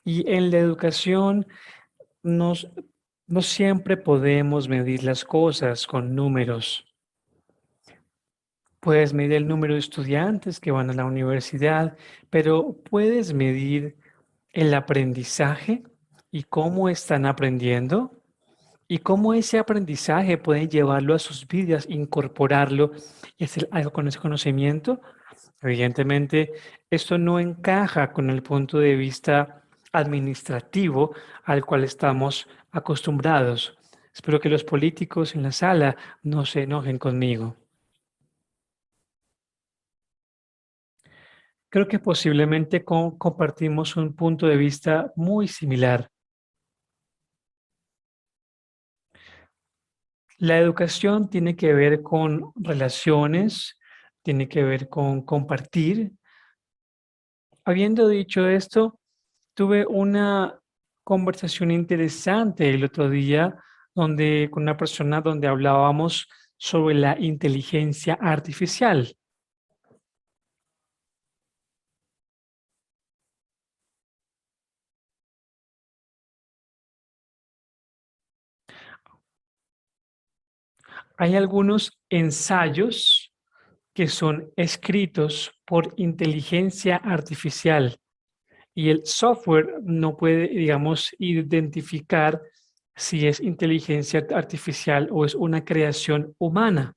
Y en la educación nos, no siempre podemos medir las cosas con números. Puedes medir el número de estudiantes que van a la universidad, pero puedes medir el aprendizaje y cómo están aprendiendo y cómo ese aprendizaje pueden llevarlo a sus vidas, incorporarlo y hacer algo con ese conocimiento. Evidentemente, esto no encaja con el punto de vista administrativo al cual estamos acostumbrados. Espero que los políticos en la sala no se enojen conmigo. Creo que posiblemente compartimos un punto de vista muy similar. La educación tiene que ver con relaciones, tiene que ver con compartir. Habiendo dicho esto, tuve una conversación interesante el otro día con una persona donde hablábamos sobre la inteligencia artificial. Hay algunos ensayos que son escritos por inteligencia artificial y el software no puede, digamos, identificar si es inteligencia artificial o es una creación humana.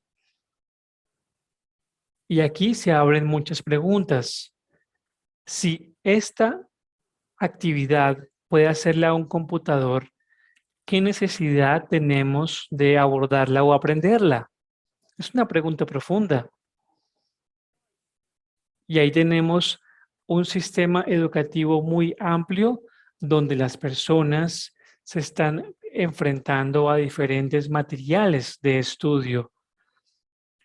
Y aquí se abren muchas preguntas. Si esta actividad puede hacerla un computador, ¿qué necesidad tenemos de abordarla o aprenderla? Es una pregunta profunda. Y ahí tenemos un sistema educativo muy amplio donde las personas se están enfrentando a diferentes materiales de estudio.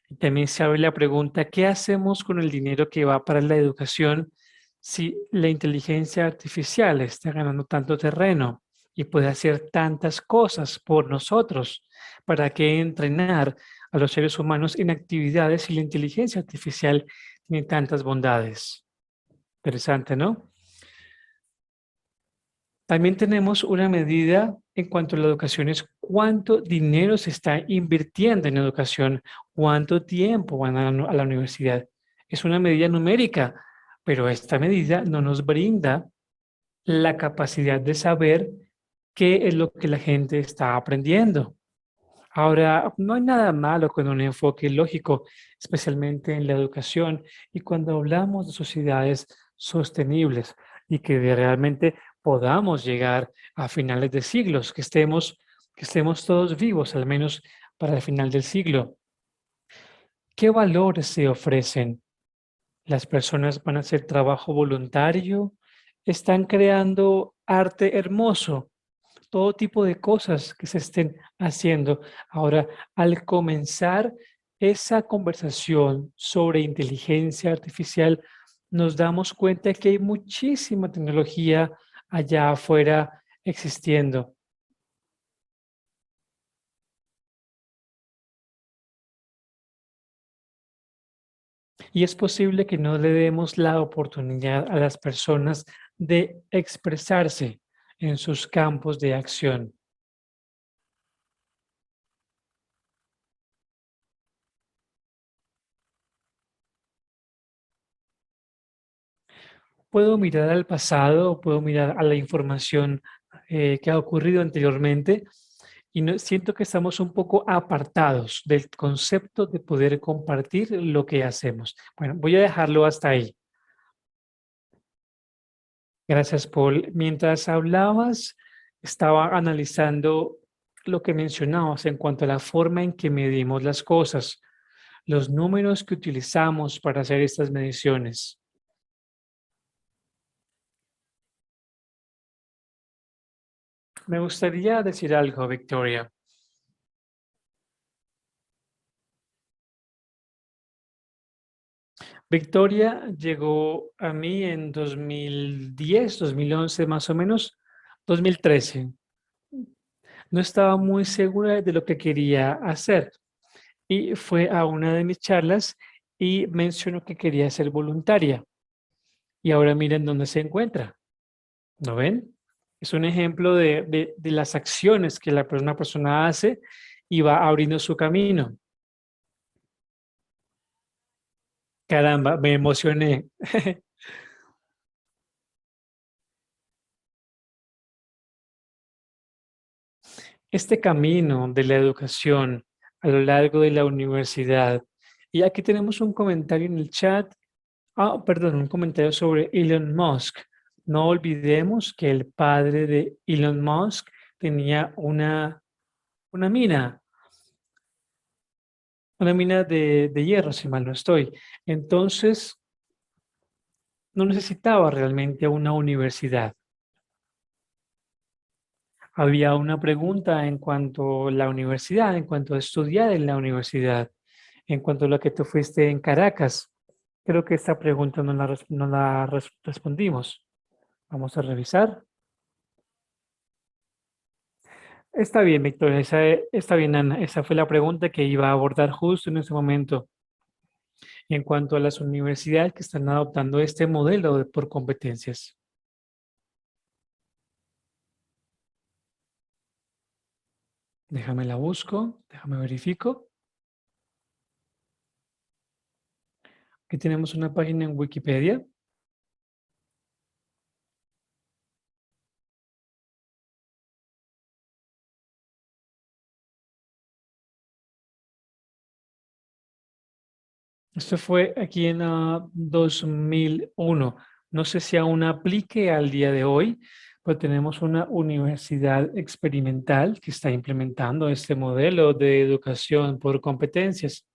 Y también se abre la pregunta, ¿qué hacemos con el dinero que va para la educación si la inteligencia artificial está ganando tanto terreno y puede hacer tantas cosas por nosotros? ¿Para qué entrenar a los seres humanos en actividades si la inteligencia artificial tiene tantas bondades? Interesante, ¿no? También tenemos una medida en cuanto a la educación, es cuánto dinero se está invirtiendo en educación, cuánto tiempo van a la universidad. Es una medida numérica, pero esta medida no nos brinda la capacidad de saber qué es lo que la gente está aprendiendo. Ahora, no hay nada malo con un enfoque lógico, especialmente en la educación y cuando hablamos de sociedades sostenibles y que realmente podamos llegar a finales de siglos, que estemos todos vivos, al menos para el final del siglo. ¿Qué valores se ofrecen? ¿Las personas van a hacer trabajo voluntario? ¿Están creando arte hermoso? Todo tipo de cosas que se estén haciendo. Ahora, al comenzar esa conversación sobre inteligencia artificial, nos damos cuenta que hay muchísima tecnología allá afuera existiendo. Y es posible que no le demos la oportunidad a las personas de expresarse en sus campos de acción. Puedo mirar al pasado, puedo mirar a la información que ha ocurrido anteriormente y siento que estamos un poco apartados del concepto de poder compartir lo que hacemos. Bueno, voy a dejarlo hasta ahí. Gracias, Paul. Mientras hablabas, estaba analizando lo que mencionabas en cuanto a la forma en que medimos las cosas, los números que utilizamos para hacer estas mediciones. Me gustaría decir algo, Victoria. Victoria llegó a mí en 2010, 2011 más o menos, 2013. No estaba muy segura de lo que quería hacer y fue a una de mis charlas y mencionó que quería ser voluntaria. Y ahora miren dónde se encuentra. ¿No ven? Es un ejemplo de las acciones que una persona hace y va abriendo su camino. Caramba, me emocioné. Este camino de la educación a lo largo de la universidad. Y aquí tenemos un comentario en el chat. Perdón, un comentario sobre Elon Musk. No olvidemos que el padre de Elon Musk tenía una mina, una mina de hierro, si mal no estoy. Entonces, no necesitaba realmente una universidad. Había una pregunta en cuanto a la universidad, en cuanto a estudiar en la universidad, en cuanto a lo que tú fuiste en Caracas. Creo que esta pregunta no la respondimos. Vamos a revisar. Está bien, Victoria, está bien, Ana. Esa fue la pregunta que iba a abordar justo en ese momento. En cuanto a las universidades que están adoptando este modelo por competencias. Déjame la busco, déjame verifico. Aquí tenemos una página en Wikipedia. Esto fue aquí en 2001. No sé si aún aplique al día de hoy, pero tenemos una universidad experimental que está implementando este modelo de educación por competencias.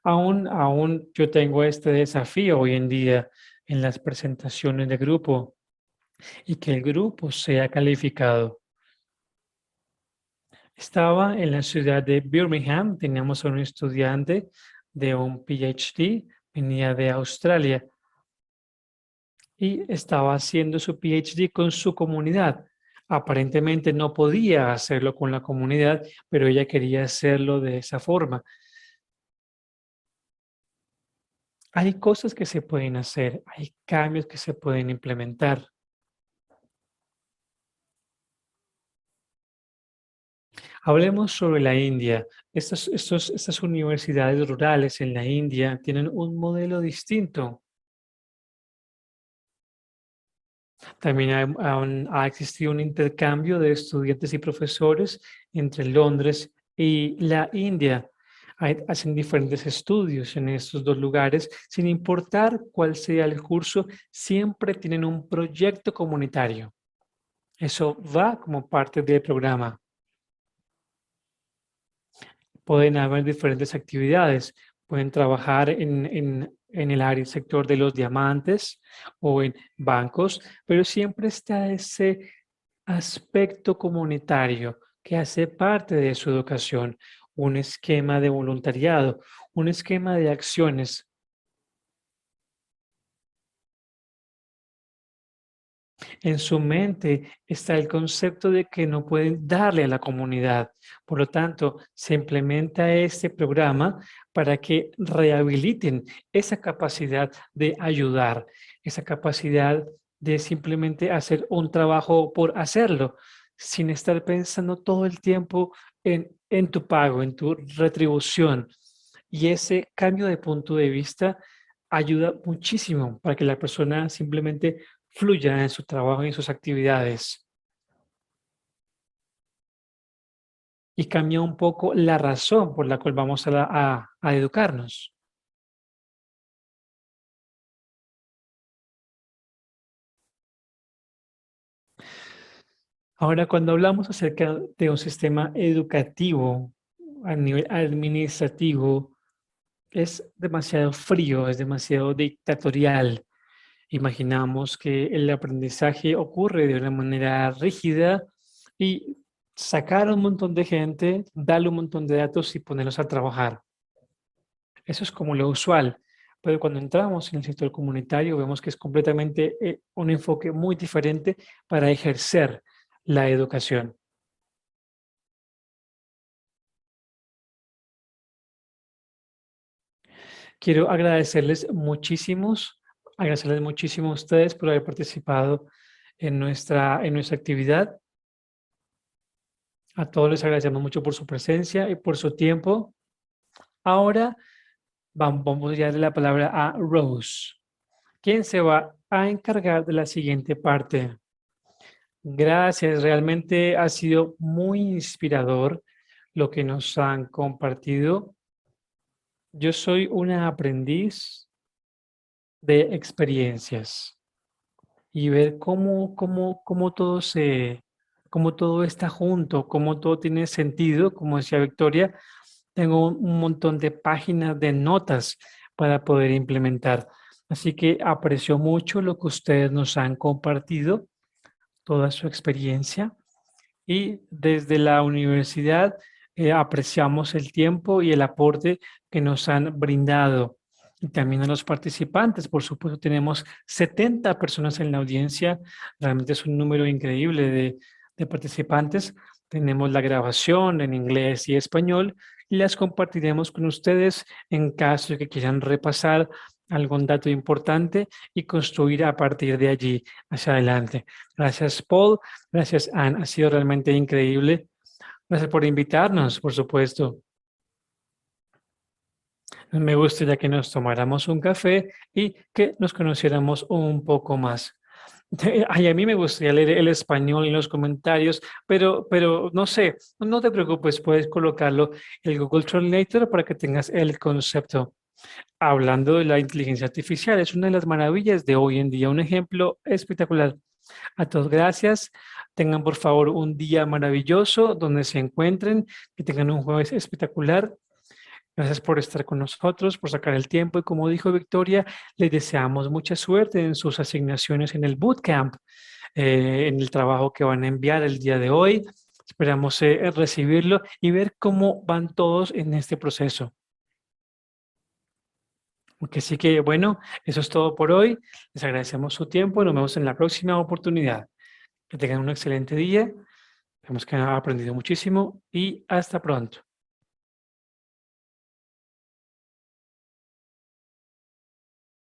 Aún yo tengo este desafío hoy en día en las presentaciones de grupo y que el grupo sea calificado. Estaba en la ciudad de Birmingham, teníamos a un estudiante de un PhD, venía de Australia y estaba haciendo su PhD con su comunidad. Aparentemente no podía hacerlo con la comunidad, pero ella quería hacerlo de esa forma. Hay cosas que se pueden hacer, hay cambios que se pueden implementar. Hablemos sobre la India. Estas universidades rurales en la India tienen un modelo distinto. También ha existido un intercambio de estudiantes y profesores entre Londres y la India. Hacen diferentes estudios en estos dos lugares, sin importar cuál sea el curso, siempre tienen un proyecto comunitario. Eso va como parte del programa. Pueden haber diferentes actividades. Pueden trabajar en el área, sector de los diamantes o en bancos, pero siempre está ese aspecto comunitario que hace parte de su educación, un esquema de voluntariado, un esquema de acciones. En su mente está el concepto de que no pueden darle a la comunidad. Por lo tanto, se implementa este programa para que rehabiliten esa capacidad de ayudar, esa capacidad de simplemente hacer un trabajo por hacerlo, sin estar pensando todo el tiempo en tu pago, en tu retribución. Y ese cambio de punto de vista ayuda muchísimo para que la persona simplemente fluya en su trabajo y en sus actividades. Y cambia un poco la razón por la cual vamos a educarnos. Ahora, cuando hablamos acerca de un sistema educativo a nivel administrativo, es demasiado frío, es demasiado dictatorial. Imaginamos que el aprendizaje ocurre de una manera rígida y sacar a un montón de gente, darle un montón de datos y ponerlos a trabajar. Eso es como lo usual, pero cuando entramos en el sector comunitario vemos que es completamente un enfoque muy diferente para ejercer la educación. Quiero agradecerles muchísimo a ustedes por haber participado en nuestra actividad. A todos les agradecemos mucho por su presencia y por su tiempo. Ahora vamos a darle la palabra a Rose, quien se va a encargar de la siguiente parte. Gracias, realmente ha sido muy inspirador lo que nos han compartido. Yo soy una aprendiz de experiencias y ver cómo todo está junto, cómo todo tiene sentido, como decía Victoria, tengo un montón de páginas de notas para poder implementar. Así que aprecio mucho lo que ustedes nos han compartido, toda su experiencia. Y desde la universidad apreciamos el tiempo y el aporte que nos han brindado. Y también a los participantes, por supuesto, tenemos 70 personas en la audiencia, realmente es un número increíble de participantes. Tenemos la grabación en inglés y español y las compartiremos con ustedes en caso de que quieran repasar algún dato importante y construir a partir de allí hacia adelante. Gracias, Paul. Gracias, Anne. Ha sido realmente increíble. Gracias por invitarnos, por supuesto. Me gustaría que nos tomáramos un café y que nos conociéramos un poco más. Ay, a mí me gustaría leer el español en los comentarios, pero no sé, no te preocupes, puedes colocarlo en el Google Translator para que tengas el concepto. Hablando de la inteligencia artificial, es una de las maravillas de hoy en día, un ejemplo espectacular. A todos, gracias. Tengan por favor un día maravilloso donde se encuentren, que tengan un jueves espectacular Gracias por estar con nosotros, por sacar el tiempo y como dijo Victoria, les deseamos mucha suerte en sus asignaciones en el bootcamp, en el trabajo que van a enviar el día de hoy. Esperamos recibirlo y ver cómo van todos en este proceso. Así que bueno, eso es todo por hoy. Les agradecemos su tiempo y nos vemos en la próxima oportunidad. Que tengan un excelente día. Esperamos que han aprendido muchísimo y hasta pronto.